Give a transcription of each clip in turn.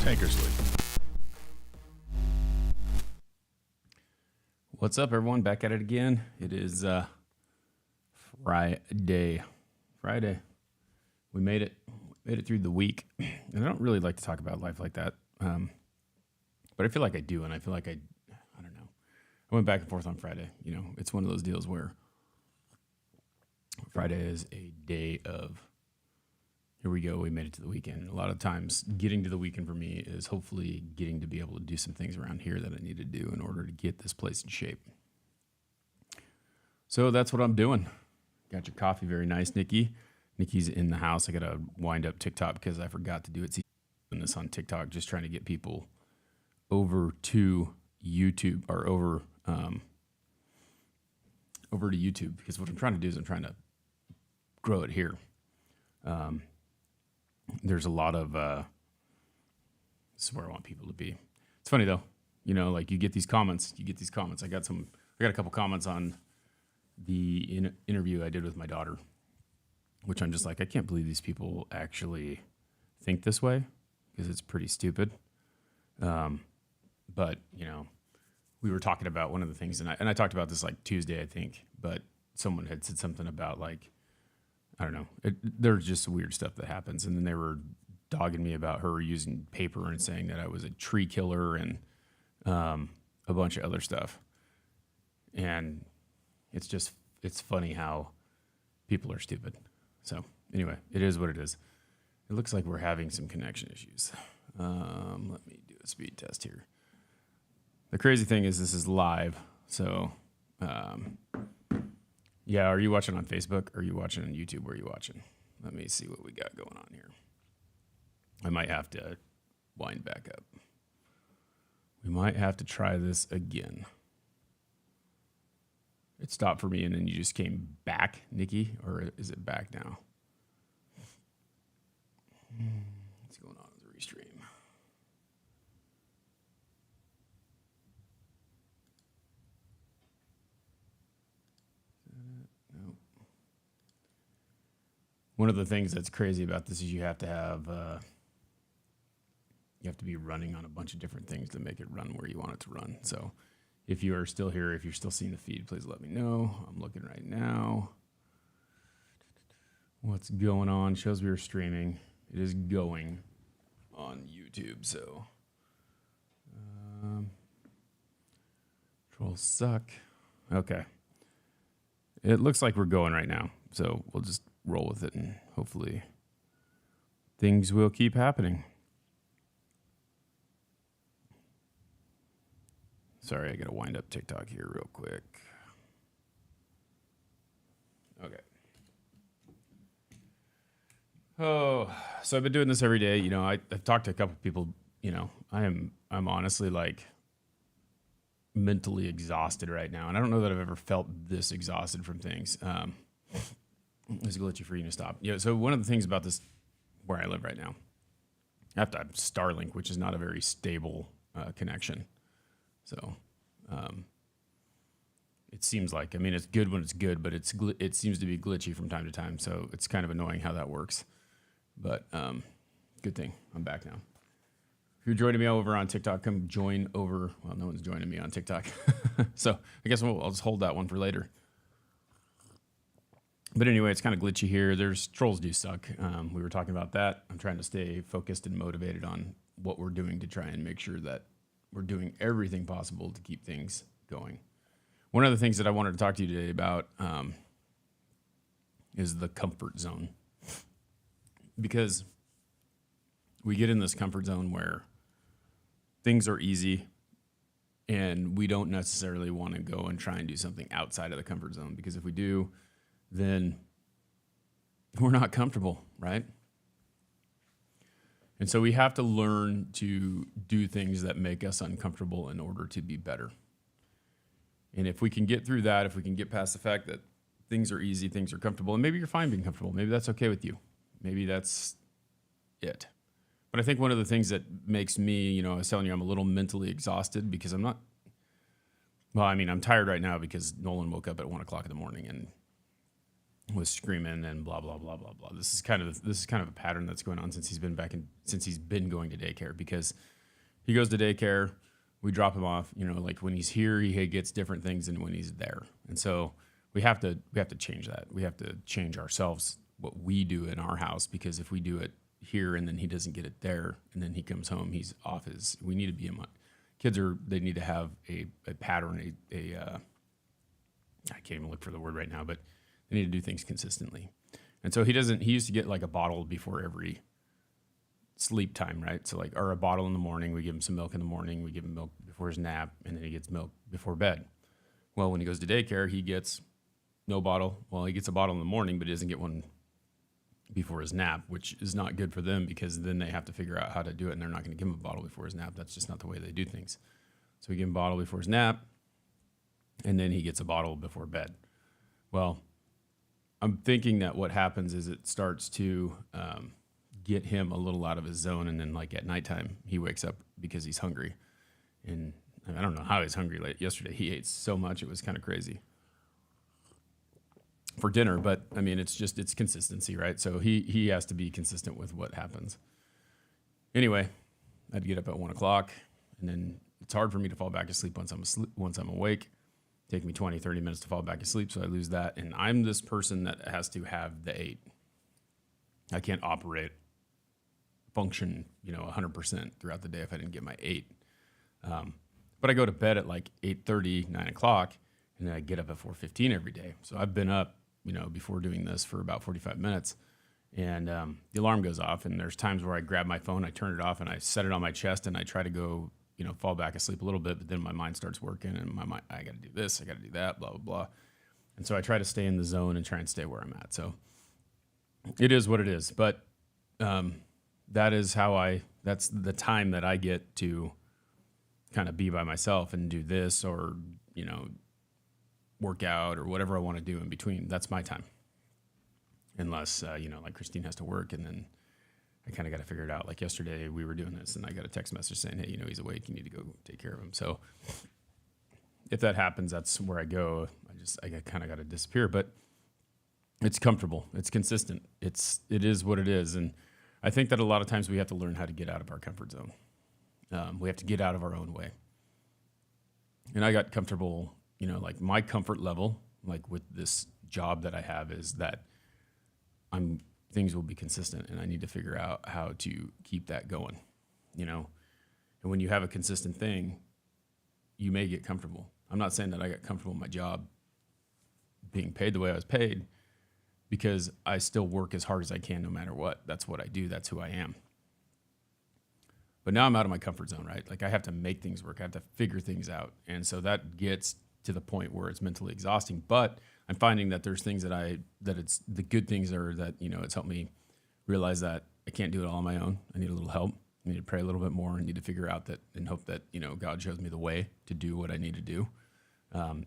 Tankersley. What's up, everyone? Back at it again. It is Friday. We made it. Made it through the week. And I don't really like to talk about life like that. But I feel like I do, and I feel like I don't know. I went back and forth on Friday. You know, it's one of those deals where Friday is a day of, here we go, we made it to the weekend. A lot of times getting to the weekend for me is hopefully getting to be able to do some things around here that I need to do in order to get this place in shape. So that's what I'm doing. Got your coffee, very nice, Nikki. Nikki's in the house. I got to wind up TikTok because I forgot to do it. Doing this on TikTok, just trying to get people over to YouTube or over to YouTube, because what I'm trying to do is I'm trying to grow it here. There's a lot of this is where I want people to be. It's funny though, you know, like you get these comments. I got a couple comments on the interview I did with my daughter, which I'm just like, I can't believe these people actually think this way, because it's pretty stupid. But you know, we were talking about one of the things, and I talked about this like Tuesday, I think, but someone had said something about like, I don't know, there's just weird stuff that happens. And then they were dogging me about her using paper and saying that I was a tree killer and a bunch of other stuff. And it's funny how people are stupid. So anyway, it is what it is. It looks like we're having some connection issues. Let me do a speed test here. The crazy thing is this is live. So yeah, are you watching on Facebook? Or are you watching on YouTube? Where are you watching? Let me see what we got going on here. I might have to wind back up. We might have to try this again. It stopped for me and then you just came back, Nikki, or is it back now? What's going on with the restream? No. One of the things that's crazy about this is you have to be running on a bunch of different things to make it run where you want it to run. So if you are still here, if you're still seeing the feed, please let me know. I'm looking right now. What's going on? Shows we are streaming. It is going on YouTube, so trolls suck. Okay. It looks like we're going right now, so we'll just roll with it and hopefully things will keep happening. Sorry, I gotta wind up TikTok here real quick. Okay. Oh, so I've been doing this every day. You know, I've talked to a couple people. You know, I'm honestly like mentally exhausted right now, and I don't know that I've ever felt this exhausted from things. It's glitchy for you to stop. Yeah. So one of the things about this, where I live right now, I have to have Starlink, which is not a very stable connection. So it seems like, I mean, it's good when it's good, but it seems to be glitchy from time to time. So it's kind of annoying how that works. But good thing I'm back now. If you're joining me over on TikTok, come join over. Well, no one's joining me on TikTok. So I guess I'll just hold that one for later. But anyway, it's kind of glitchy here. Trolls do suck. We were talking about that. I'm trying to stay focused and motivated on what we're doing to try and make sure that we're doing everything possible to keep things going. One of the things that I wanted to talk to you today about is the comfort zone. Because we get in this comfort zone where things are easy and we don't necessarily want to go and try and do something outside of the comfort zone, because if we do, then we're not comfortable, right? And so we have to learn to do things that make us uncomfortable in order to be better. And if we can get through that, if we can get past the fact that things are easy, things are comfortable, and maybe you're fine being comfortable, maybe that's okay with you. Maybe that's it. But I think one of the things that makes me, you know, I was telling you, I'm a little mentally exhausted because I'm tired right now because Nolan woke up at 1 o'clock in the morning and was screaming and blah blah blah blah blah. This is kind of a pattern that's going on since he's been going to daycare, because he goes to daycare, we drop him off. Like when he's here, he gets different things than when he's there, and so we have to change that. We have to change ourselves, what we do in our house, because if we do it here and then he doesn't get it there, and then he comes home, he's off his. We need to be they need to have a pattern, I can't even look for the word right now, but they need to do things consistently. And so he used to get like a bottle before every sleep time, right? So or a bottle in the morning, we give him some milk in the morning, we give him milk before his nap, and then he gets milk before bed. Well, when he goes to daycare, he gets no bottle. Well, he gets a bottle in the morning, but he doesn't get one before his nap, which is not good for them, because then they have to figure out how to do it, and they're not going to give him a bottle before his nap. That's just not the way they do things. So we give him a bottle before his nap, and then he gets a bottle before bed. Well, I'm thinking that what happens is it starts to get him a little out of his zone, and then like at nighttime, he wakes up because he's hungry. And I don't know how he's hungry. Like yesterday, he ate so much, it was kind of crazy for dinner. But I mean, it's consistency, right? So he has to be consistent with what happens. Anyway, I'd get up at 1 o'clock, and then it's hard for me to fall back asleep once I'm awake. Take me 20, 30 minutes to fall back asleep, so I lose that. And I'm this person that has to have the 8. I can't function, 100% throughout the day if I didn't get my 8. But I go to bed at like 8:30, 9 o'clock, and then I get up at 4:15 every day. So I've been up, before doing this for about 45 minutes, and the alarm goes off, and there's times where I grab my phone, I turn it off, and I set it on my chest, and I try to go fall back asleep a little bit, but then my mind starts working, and my mind, I got to do this, I got to do that, blah, blah, blah. And so I try to stay in the zone and try and stay where I'm at. So it is what it is. But that's the time that I get to kind of be by myself and do this, or, work out or whatever I want to do in between. That's my time. Unless, like Christine has to work, and then I kind of got to figure it out. Like yesterday we were doing this, and I got a text message saying, hey, he's awake. You need to go take care of him. So if that happens, that's where I go. I kind of got to disappear, but it's comfortable. It's consistent. It is what it is. And I think that a lot of times we have to learn how to get out of our comfort zone. We have to get out of our own way. And I got comfortable, like my comfort level, like with this job that I have, is that things will be consistent, and I need to figure out how to keep that going, And when you have a consistent thing, you may get comfortable. I'm not saying that I got comfortable in my job being paid the way I was paid, because I still work as hard as I can no matter what. That's what I do. That's who I am. But now I'm out of my comfort zone, right? Like I have to make things work. I have to figure things out. And so that gets to the point where it's mentally exhausting. But I'm finding that there's things that it's the good things are that, it's helped me realize that I can't do it all on my own. I need a little help. I need to pray a little bit more. I need to figure out that and hope that, God shows me the way to do what I need to do.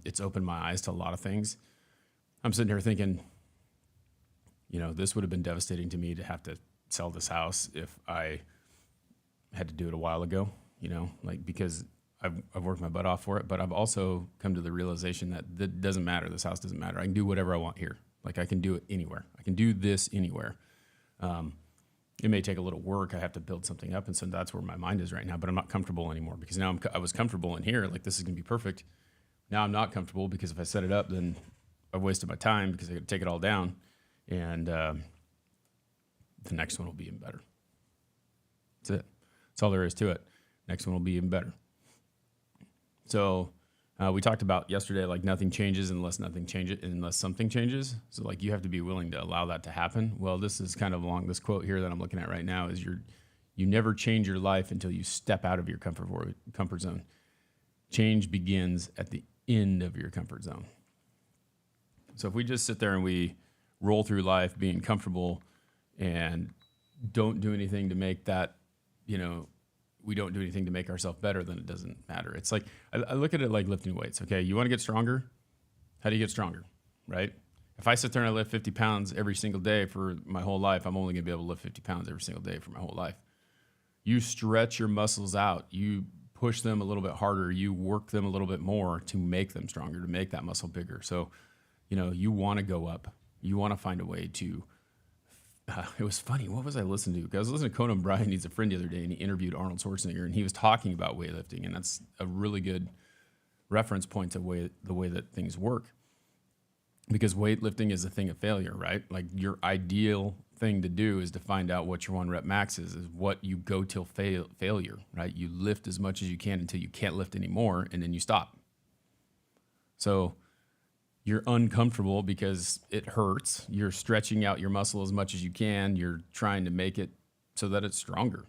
It's opened my eyes to a lot of things. I'm sitting here thinking, this would have been devastating to me to have to sell this house if I had to do it a while ago, because I've worked my butt off for it, but I've also come to the realization that doesn't matter. This house doesn't matter. I can do whatever I want here. Like I can do it anywhere. I can do this anywhere. It may take a little work. I have to build something up. And so that's where my mind is right now, but I'm not comfortable anymore, because now I was comfortable in here. Like this is going to be perfect. Now I'm not comfortable, because if I set it up, then I've wasted my time, because I got to take it all down. And the next one will be even better. That's it. That's all there is to it. Next one will be even better. So we talked about yesterday, like nothing changes unless something changes. So like you have to be willing to allow that to happen. Well, this is kind of along this quote here that I'm looking at right now is you never change your life until you step out of your comfort zone. Change begins at the end of your comfort zone. So if we just sit there and we roll through life being comfortable and don't do anything to make that, we don't do anything to make ourselves better, then it doesn't matter. It's like, I look at it like lifting weights. Okay. You want to get stronger? How do you get stronger? Right? If I sit there and I lift 50 pounds every single day for my whole life, I'm only going to be able to lift 50 pounds every single day for my whole life. You stretch your muscles out. You push them a little bit harder. You work them a little bit more to make them stronger, to make that muscle bigger. So, you want to go up. You want to find a way to. It was funny. What was I listening to? Because I was listening to Conan O'Brien, he's a friend the other day, and he interviewed Arnold Schwarzenegger, and he was talking about weightlifting, and that's a really good reference point to the way that things work. Because weightlifting is a thing of failure, right? Like your ideal thing to do is to find out what your 1 rep max is what you go till failure, right? You lift as much as you can until you can't lift anymore, and then you stop. So you're uncomfortable because it hurts. You're stretching out your muscle as much as you can. You're trying to make it so that it's stronger.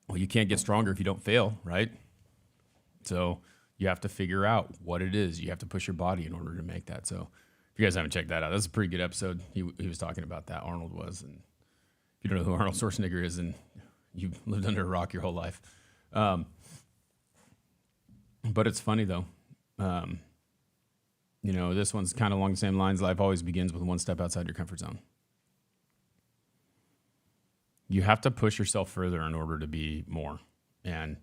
Well, you can't get stronger if you don't fail, right? So you have to figure out what it is. You have to push your body in order to make that. So if you guys haven't checked that out, that's a pretty good episode. He was talking about that, Arnold was. And if you don't know who Arnold Schwarzenegger is, and you've lived under a rock your whole life. But it's funny, though. This one's kind of along the same lines. Life always begins with one step outside your comfort zone. You have to push yourself further in order to be more. And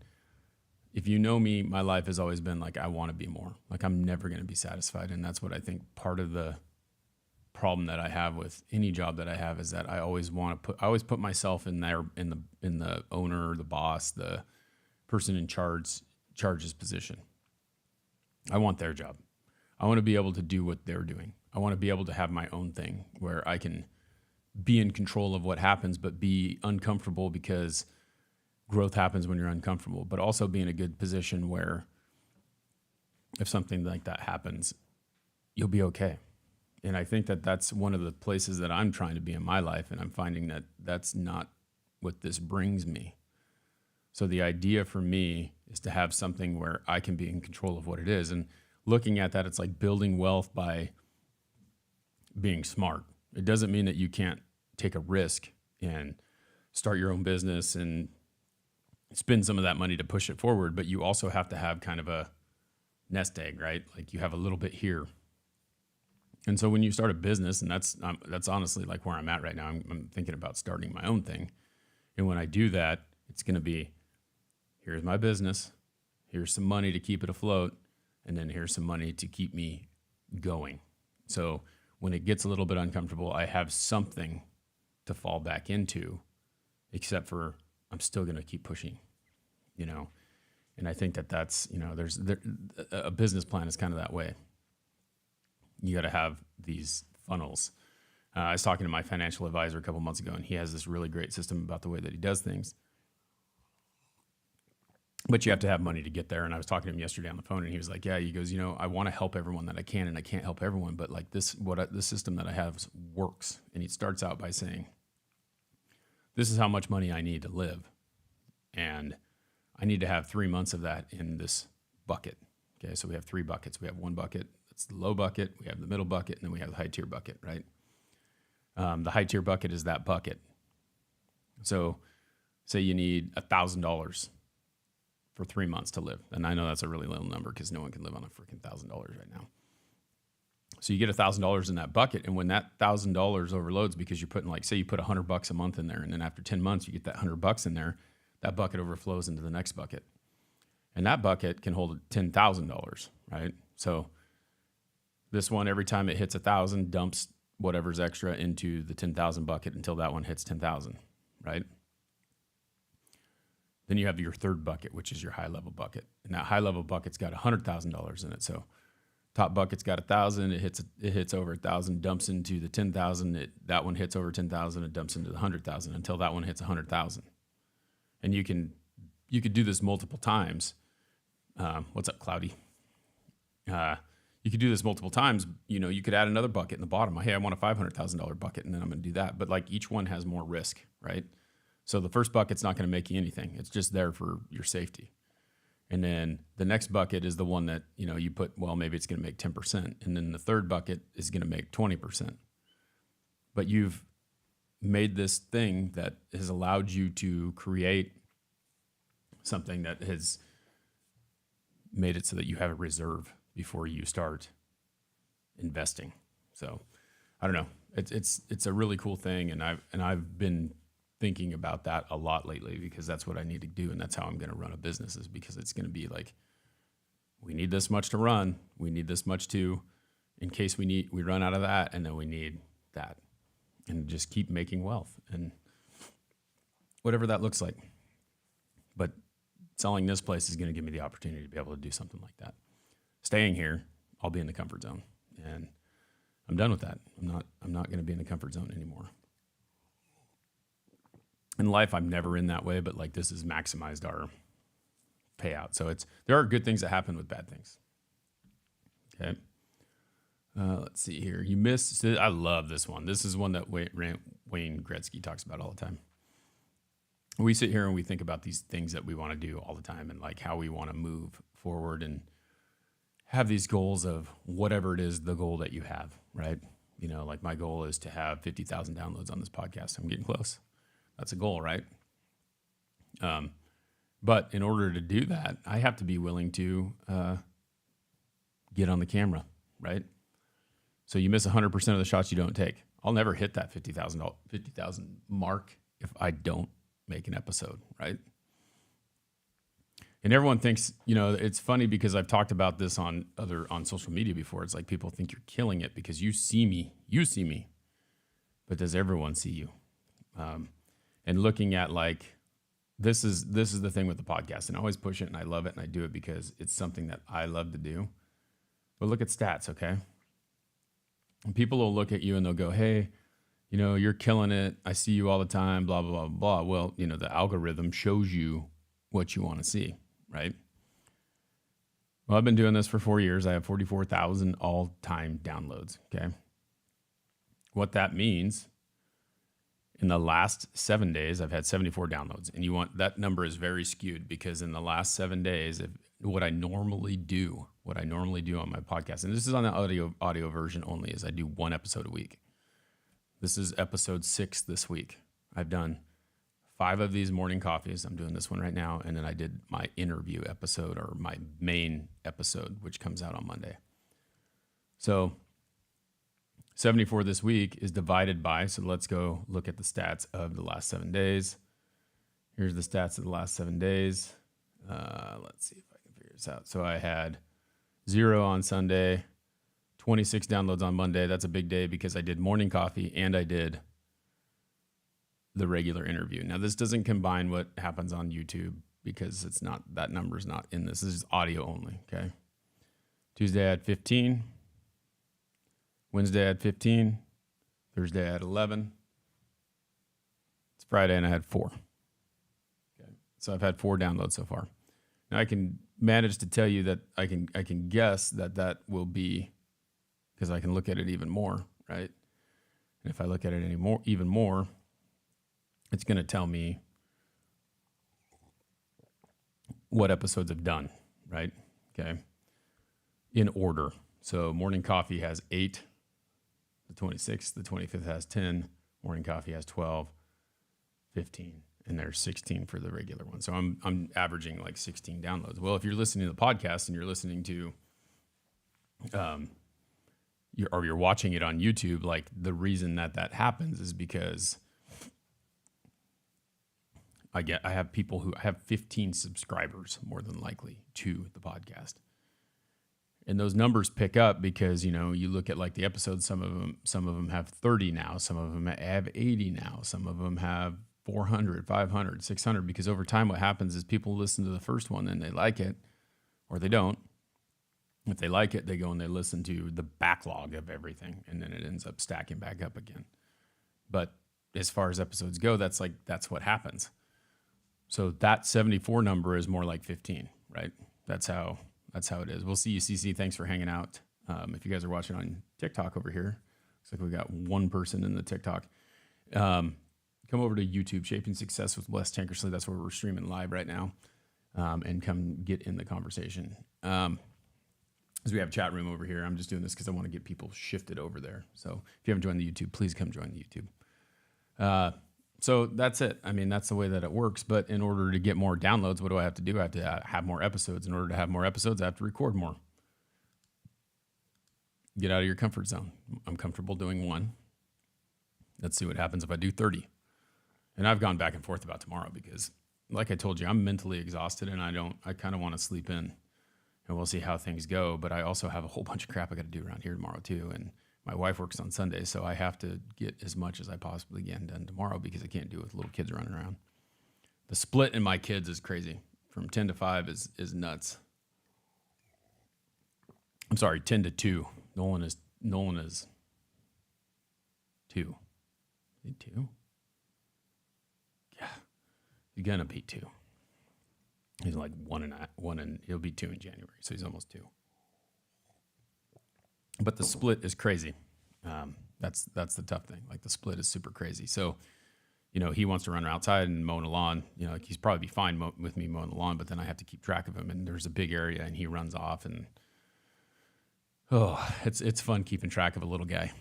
if you know me, my life has always been like, I want to be more. Like, I'm never going to be satisfied. And that's what I think part of the problem that I have with any job that I have is that I always put myself in there, in the owner, the boss, the person in charge's position. I want their job. I want to be able to do what they're doing. I want to be able to have my own thing where I can be in control of what happens, but be uncomfortable because growth happens when you're uncomfortable, but also be in a good position where if something like that happens, you'll be okay. And I think that that's one of the places that I'm trying to be in my life. And I'm finding that that's not what this brings me. So the idea for me is to have something where I can be in control of what it is. And looking at that, it's like building wealth by being smart. It doesn't mean that you can't take a risk and start your own business and spend some of that money to push it forward, but you also have to have kind of a nest egg, right? Like you have a little bit here. And so when you start a business, and that's honestly like where I'm at right now, I'm thinking about starting my own thing. And when I do that, it's going to be, here's my business, here's some money to keep it afloat, and then here's some money to keep me going. So when it gets a little bit uncomfortable, I have something to fall back into, except for I'm still going to keep pushing, And I think that's, a business plan is kind of that way. You got to have these funnels. I was talking to my financial advisor a couple months ago, and he has this really great system about the way that he does things. But you have to have money to get there. And I was talking to him yesterday on the phone, and he was like, yeah, he goes, I want to help everyone that I can, and I can't help everyone. But like the system that I have works. And he starts out by saying, this is how much money I need to live. And I need to have 3 months of that in this bucket. Okay, so we have 3 buckets. We have one bucket, that's the low bucket. We have the middle bucket, and then we have the high tier bucket, right? The high tier bucket is that bucket. So say you need $1,000 for 3 months to live. And I know that's a really little number because no one can live on a freaking $1,000 right now. So you get $1,000 in that bucket. And when that $1,000 overloads, because you're putting say you put $100 a month in there, and then after 10 months, you get that $100 in there, that bucket overflows into the next bucket. And that bucket can hold $10,000, right? So this one, every time it hits 1,000, dumps whatever's extra into the 10,000 bucket until that one hits 10,000, right? Then you have your third bucket, which is your high level bucket. And that high level bucket's got $100,000 in it. So top bucket's got 1,000, it hits over 1,000, dumps into the 10,000. That one hits over 10,000, it dumps into the 100,000 until that one hits 100,000. And you could do this multiple times. What's up, Cloudy? You could do this multiple times. You could add another bucket in the bottom. Hey, I want a $500,000 bucket, and then I'm going to do that. But like each one has more risk, right? So the first bucket's not going to make you anything. It's just there for your safety. And then the next bucket is the one that, you put, well, maybe it's going to make 10%. And then the third bucket is going to make 20%. But you've made this thing that has allowed you to create something that has made it so that you have a reserve before you start investing. So I don't know. It's a really cool thing. And I've been thinking about that a lot lately because that's what I need to do. And that's how I'm going to run a business, is because it's going to be like, we need this much to run. We need this much to, in case we run out of that, and then we need that, and just keep making wealth and whatever that looks like. But selling this place is going to give me the opportunity to be able to do something like that. Staying here, I'll be in the comfort zone, and I'm done with that. I'm not going to be in the comfort zone anymore. In life, I'm never in that way, but like this has maximized our payout. So there are good things that happen with bad things. Okay. Let's see here. You missed. I love this one. This is one that Wayne Gretzky talks about all the time. We sit here and we think about these things that we want to do all the time, and like how we want to move forward and have these goals of whatever it is, the goal that you have, right? You know, like my goal is to have 50,000 downloads on this podcast. I'm getting close. That's a goal, right? But in order to do that, I have to be willing to get on the camera, right? So you miss 100% of the shots you don't take. I'll never hit that 50,000 mark if I don't make an episode, right? And everyone thinks, you know, it's funny because I've talked about this on social media before. It's like people think you're killing it because you see me, but does everyone see you? And looking at like, this is the thing with the podcast, and I always push it and I love it and I do it because it's something that I love to do. But look at stats, okay? And people will look at you and they'll go, hey, you know, you're killing it. I see you all the time, blah, blah, blah, blah. Well, you know, the algorithm shows you what you want to see, right? Well, I've been doing this for 4 years. I have 44,000 all-time downloads, okay? What that means, in the last 7 days, I've had 74 downloads. And that number is very skewed because in the last 7 days, what I normally do on my podcast, and this is on the audio version only, is I do one episode a week. This is episode 6 this week. I've done 5 of these morning coffees. I'm doing this one right now. And then I did my interview episode, or my main episode, which comes out on Monday. So 74 this week is divided by, so let's go look at the stats of the last 7 days. Here's the stats of the last 7 days. Let's see if I can figure this out. So I had 0 on Sunday, 26 downloads on Monday. That's a big day because I did morning coffee and I did the regular interview. Now, this doesn't combine what happens on YouTube because it's not, that number's not in this. This is audio only, okay? Tuesday I had 15. Wednesday I had 15. Thursday I had 11. It's Friday and I had 4. Okay. So I've had 4 downloads so far. Now I can manage to tell you that I can guess that will be, because I can look at it even more, right? And if I look at it even more, it's going to tell me what episodes have done, right? Okay. In order. So morning coffee has 8. The 26th, the 25th has 10. Morning coffee has 12, 15, and there's 16 for the regular one. So I'm averaging like 16 downloads. Well, if you're listening to the podcast and you're listening to, you're watching it on YouTube, like the reason that happens is because I have people who have 15 subscribers more than likely to the podcast. And those numbers pick up because, you know, you look at like the episodes, some of them have 30 now, some of them have 80 now, some of them have 400, 500, 600, because over time what happens is people listen to the first one and they like it, or they don't. If they like it, they go and they listen to the backlog of everything, and then it ends up stacking back up again. But as far as episodes go, that's what happens. So that 74 number is more like 15, right? That's how it is. We'll see you, CC. Thanks for hanging out. If you guys are watching on TikTok over here, looks like we got one person in the TikTok. Come over to YouTube, Shaping Success with Wes Tankersley. That's where we're streaming live right now. And come get in the conversation. Because we have a chat room over here. I'm just doing this because I want to get people shifted over there. So if you haven't joined the YouTube, please come join the YouTube. So that's it. I mean, that's the way that it works. But in order to get more downloads, what do I have to do? I have to have more episodes. In order to have more episodes, I have to record more. Get out of your comfort zone. I'm comfortable doing 1. Let's see what happens if I do 30. And I've gone back and forth about tomorrow because, like I told you, I'm mentally exhausted and I kind of want to sleep in. and we'll see how things go. But I also have a whole bunch of crap I got to do around here tomorrow too. And my wife works on Sunday, so I have to get as much as I possibly can done tomorrow because I can't do it with little kids running around. The split in my kids is crazy. From 10 to 5 is nuts. I'm sorry, 10 to 2. Nolan is 2. Is he 2? Yeah. He's gonna be 2. He's like 1 and he'll be 2 in January, so he's almost 2. But the split is crazy. That's the tough thing. Like the split is super crazy. So, he wants to run outside and mow the lawn. Like he's probably be fine with me mowing the lawn, but then I have to keep track of him. And there's a big area, and he runs off, and it's fun keeping track of a little guy.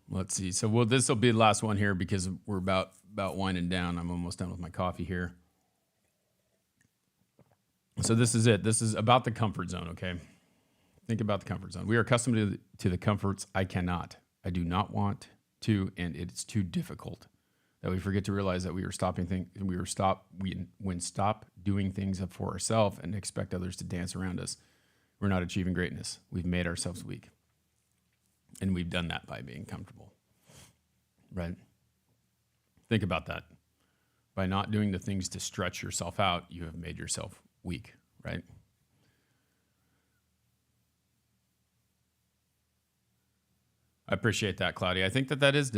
Let's see. So, this will be the last one here because we're about winding down. I'm almost done with my coffee here. So this is it. This is about the comfort zone, okay? Think about the comfort zone. We are accustomed to the comforts I cannot. I do not want to, and it's too difficult. That we forget to realize that we stop doing things for ourselves and expect others to dance around us. We're not achieving greatness. We've made ourselves weak. And we've done that by being comfortable. Right? Think about that. By not doing the things to stretch yourself out, you have made yourself weak, right? I appreciate that, Claudia. I think that is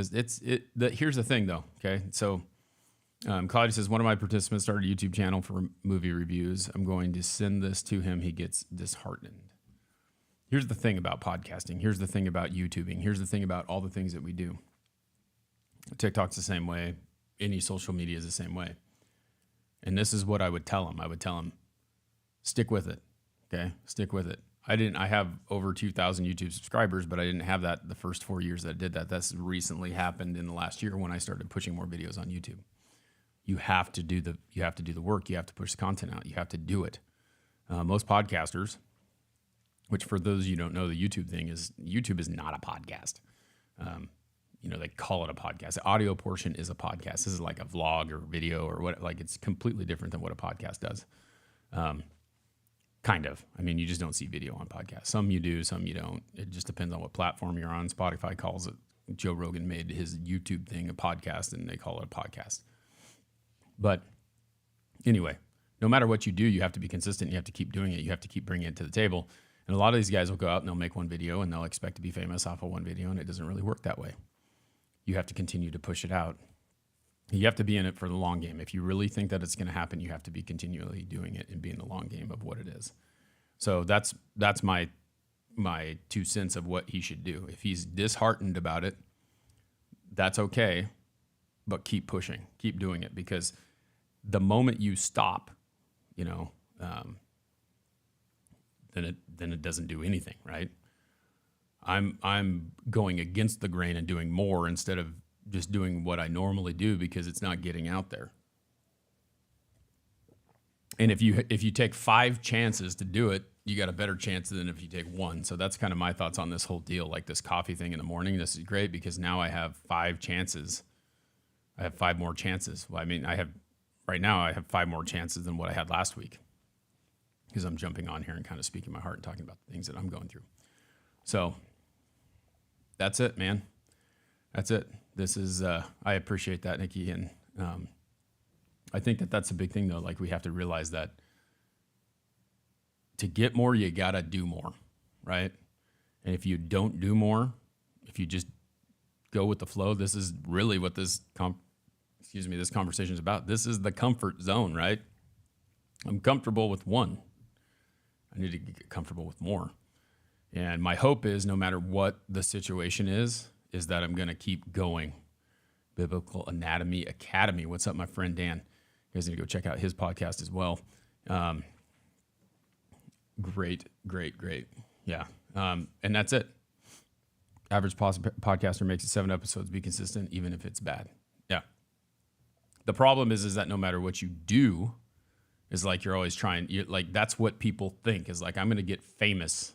here's the thing, though. Okay, so Claudia says one of my participants started a YouTube channel for movie reviews. I'm going to send this to him. He gets disheartened. Here's the thing about podcasting. Here's the thing about YouTubing. Here's the thing about all the things that we do. TikTok's the same way. Any social media is the same way. And this is what I would tell him. I would tell him, stick with it. Okay, stick with it. I have over 2,000 YouTube subscribers, but I didn't have that the first 4 years that I did that. That's recently happened in the last year when I started pushing more videos on YouTube. You have to do the work. You have to push the content out. You have to do it. Most podcasters, which for those of you who don't know, the YouTube is not a podcast. They call it a podcast. The audio portion is a podcast. This is like a vlog or video or what, like it's completely different than what a podcast does. Kind of. I mean, you just don't see video on podcasts. Some you do, some you don't. It just depends on what platform you're on. Spotify calls it, Joe Rogan made his YouTube thing a podcast, and they call it a podcast. But anyway, no matter what you do, you have to be consistent. You have to keep doing it. You have to keep bringing it to the table. And a lot of these guys will go out and they'll make one video and they'll expect to be famous off of one video, and it doesn't really work that way. You have to continue to push it out. You have to be in it for the long game. If you really think that it's going to happen, you have to be continually doing it and be in the long game of what it is. So that's my 2 cents of what he should do. If he's disheartened about it, that's okay, but keep pushing, keep doing it, because the moment you stop, then it doesn't do anything, right? I'm going against the grain and doing more instead of just doing what I normally do because it's not getting out there. And if you take 5 chances to do it, you got a better chance than if you take 1. So that's kind of my thoughts on this whole deal, like this coffee thing in the morning. This is great because now I have 5 chances. I have 5 more chances. Well, I mean, right now I have 5 more chances than what I had last week because I'm jumping on here and kind of speaking my heart and talking about the things that I'm going through. So that's it, man. That's it. This is, I appreciate that, Nikki. And I think that that's a big thing, though. Like, we have to realize that to get more, you got to do more, right? And if you don't do more, if you just go with the flow, this is really what this conversation is about. This is the comfort zone, right? I'm comfortable with 1. I need to get comfortable with more. And my hope is, no matter what the situation is that I'm going to keep going. Biblical Anatomy Academy. What's up, my friend Dan? You guys need to go check out his podcast as well. Great. Yeah. And that's it. Average podcaster makes it 7 episodes. Be consistent, even if it's bad. Yeah. The problem is that no matter what you do, is like you're always trying. Like that's what people think is like, I'm going to get famous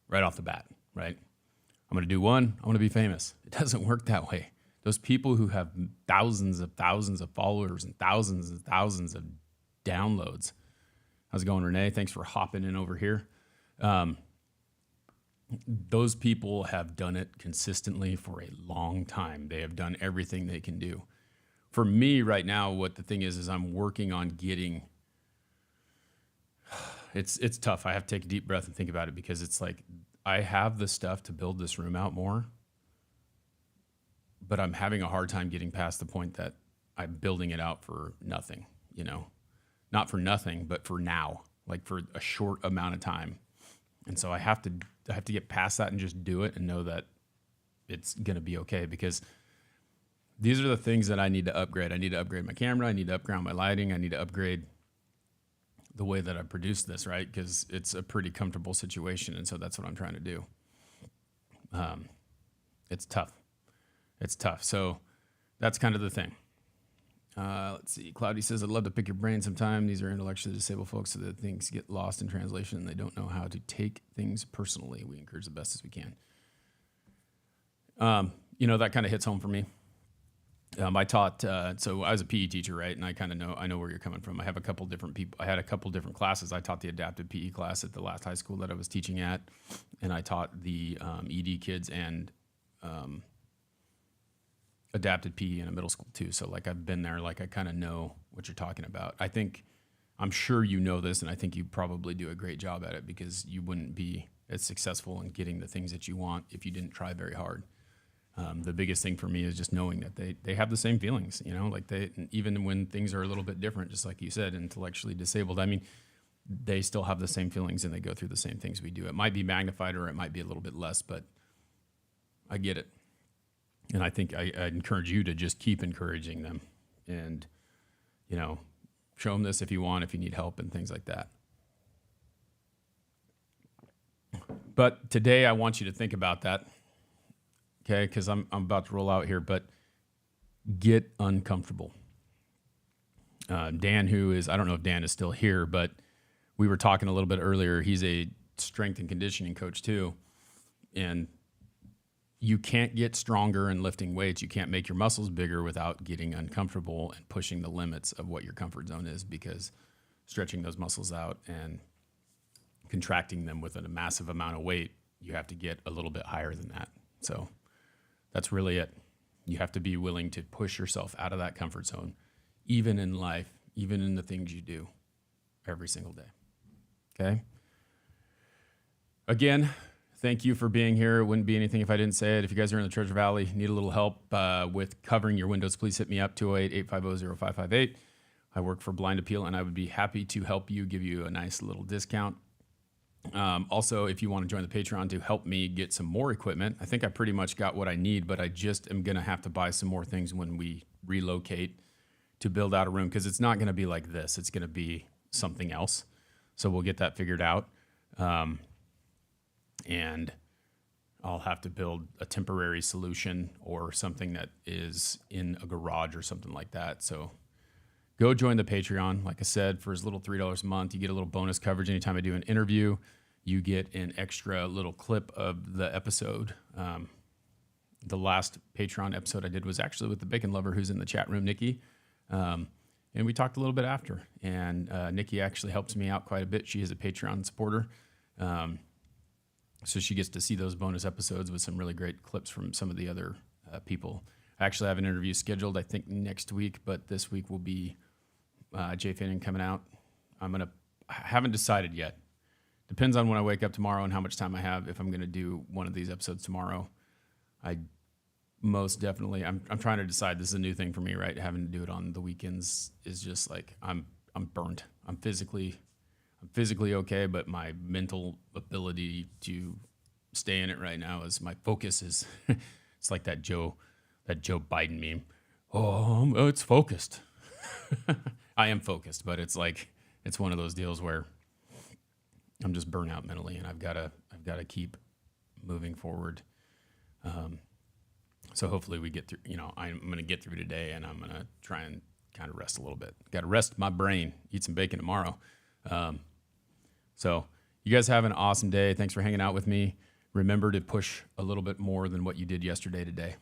right off the bat, right? I'm going to do one. I'm going to be famous. It doesn't work that way. Those people who have thousands of followers and thousands of downloads, How's it going, Renee? Thanks for hopping in over here. Those people have done it consistently for a long time. They have done everything they can do. For me right now, what the thing is I'm working on getting, it's tough. I have to take a deep breath and think about it, because it's like, I have the stuff to build this room out more, but I'm having a hard time getting past the point that I'm building it out for nothing, not for nothing, but for now, like for a short amount of time. And so I have to get past that and just do it and know that it's going to be okay, because these are the things that I need to upgrade. I need to upgrade my camera. I need to upgrade my lighting. I need to upgrade the way that I produce this, right? Because it's a pretty comfortable situation. And so that's what I'm trying to do. It's tough. It's tough. So that's kind of the thing. Let's see. Cloudy says, I'd love to pick your brain sometime. These are intellectually disabled folks, so that things get lost in translation and they don't know how to take things personally. We encourage the best as we can. That kind of hits home for me. I taught, so I was a PE teacher, right? And I know where you're coming from. I have a couple different people. I had a couple different classes. I taught the adaptive PE class at the last high school that I was teaching at. And I taught the ED kids and adapted PE in a middle school too. So like I've been there, like I kind of know what you're talking about. I'm sure you know this, and I think you probably do a great job at it, because you wouldn't be as successful in getting the things that you want if you didn't try very hard. The biggest thing for me is just knowing that they have the same feelings, like even when things are a little bit different, just like you said, intellectually disabled. I mean, they still have the same feelings and they go through the same things we do. It might be magnified or it might be a little bit less, but I get it. And I think I encourage you to just keep encouraging them and, show them this if you want, if you need help and things like that. But today I want you to think about that. Okay, because I'm about to roll out here, but get uncomfortable. Dan, I don't know if Dan is still here, but we were talking a little bit earlier. He's a strength and conditioning coach too. And you can't get stronger in lifting weights. You can't make your muscles bigger without getting uncomfortable and pushing the limits of what your comfort zone is, because stretching those muscles out and contracting them with a massive amount of weight, you have to get a little bit higher than that. So that's really it. You have to be willing to push yourself out of that comfort zone, even in life, even in the things you do every single day. Okay? Again, thank you for being here. It wouldn't be anything if I didn't say it. If you guys are in the Treasure Valley, need a little help with covering your windows, please hit me up, 208-850-0558. I work for Blind Appeal, and I would be happy to help you, give you a nice little discount. Also, if you want to join the Patreon to help me get some more equipment, I think I pretty much got what I need, but I just am going to have to buy some more things when we relocate to build out a room, because it's not going to be like this. It's going to be something else. So we'll get that figured out. And I'll have to build a temporary solution or something that is in a garage or something like that. So go join the Patreon. Like I said, for as little $3 a month, you get a little bonus coverage. Anytime I do an interview, you get an extra little clip of the episode. The last Patreon episode I did was actually with the Bacon Lover, who's in the chat room, Nikki. And we talked a little bit after. And Nikki actually helps me out quite a bit. She is a Patreon supporter. So she gets to see those bonus episodes with some really great clips from some of the other people. I actually have an interview scheduled, I think, next week, but this week will be Jay Finnan coming out. I haven't decided yet. Depends on when I wake up tomorrow and how much time I have, if I'm going to do one of these episodes tomorrow. I most definitely, I'm trying to decide. This is a new thing for me, right? Having to do it on the weekends is just like, I'm burnt. I'm physically okay, but my mental ability to stay in it right now is, my focus is, it's like that Joe Biden meme. Oh, it's focused. I am focused, but it's like, it's one of those deals where I'm just burnt out mentally, and I've got to keep moving forward. So hopefully we get through, I'm going to get through today, and I'm going to try and kind of rest a little bit. Got to rest my brain, eat some bacon tomorrow. So you guys have an awesome day. Thanks for hanging out with me. Remember to push a little bit more than what you did yesterday today.